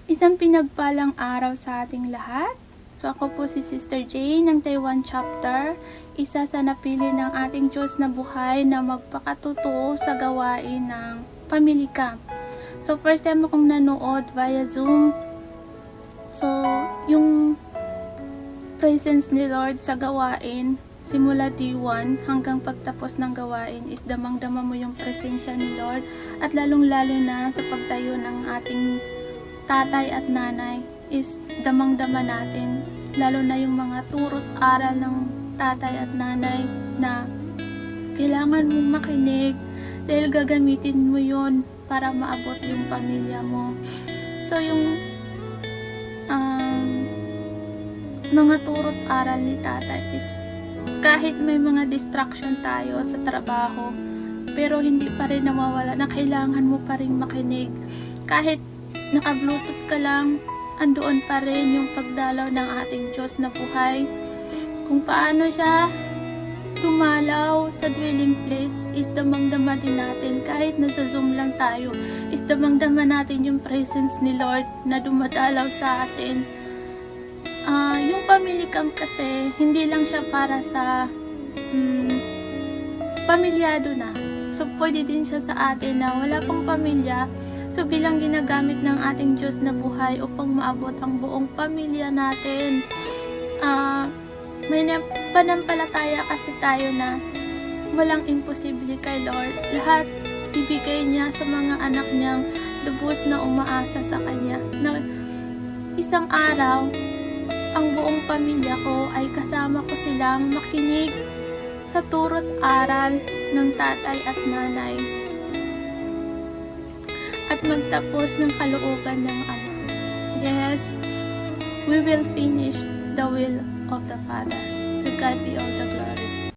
Isang pinagpalang araw sa ating lahat. So ako po si Sister Jane ng Taiwan Chapter, isa sa napili ng ating Diyos na buhay na magpakatotoo sa gawain ng Family Camp. So first time akong nanood via Zoom. So yung presence ni Lord sa gawain, simula D1 hanggang pagtapos ng gawain is damang-dama mo yung presensya ni Lord, at lalong-lalo na sa pagtayo ng ating tatay at nanay is damang-dama natin, lalo na yung mga turot aral ng tatay at nanay na kailangan mong makinig dahil gagamitin mo yon para maabot yung pamilya mo. So yung mga turot aral ni tatay is kahit may mga distraction tayo sa trabaho, pero hindi pa rin nawawala na kailangan mo pa rin makinig. Kahit naka-bluetooth ka lang, andoon pa rin yung pagdalaw ng ating Diyos na buhay. Kung paano siya dumalaw sa dwelling place is damang-dama din natin. Kahit nasa Zoom lang tayo, is damang-dama natin yung presence ni Lord na dumadalaw sa atin. Yung family camp kasi, hindi lang siya para sa pamilyado na. So, pwede din siya sa atin na wala pang pamilya. So, bilang ginagamit ng ating Diyos na buhay upang maabot ang buong pamilya natin. May panampalataya kasi tayo na walang imposible kay Lord. Lahat ibigay niya sa mga anak niyang lubos na umaasa sa Kanya. Na isang araw, ang buong pamilya ko ay kasama ko silang makinig sa turot aral ng tatay at nanay at magtapos ng kalooban ng Ama. Yes, we will finish the will of the Father. To God be all the glory.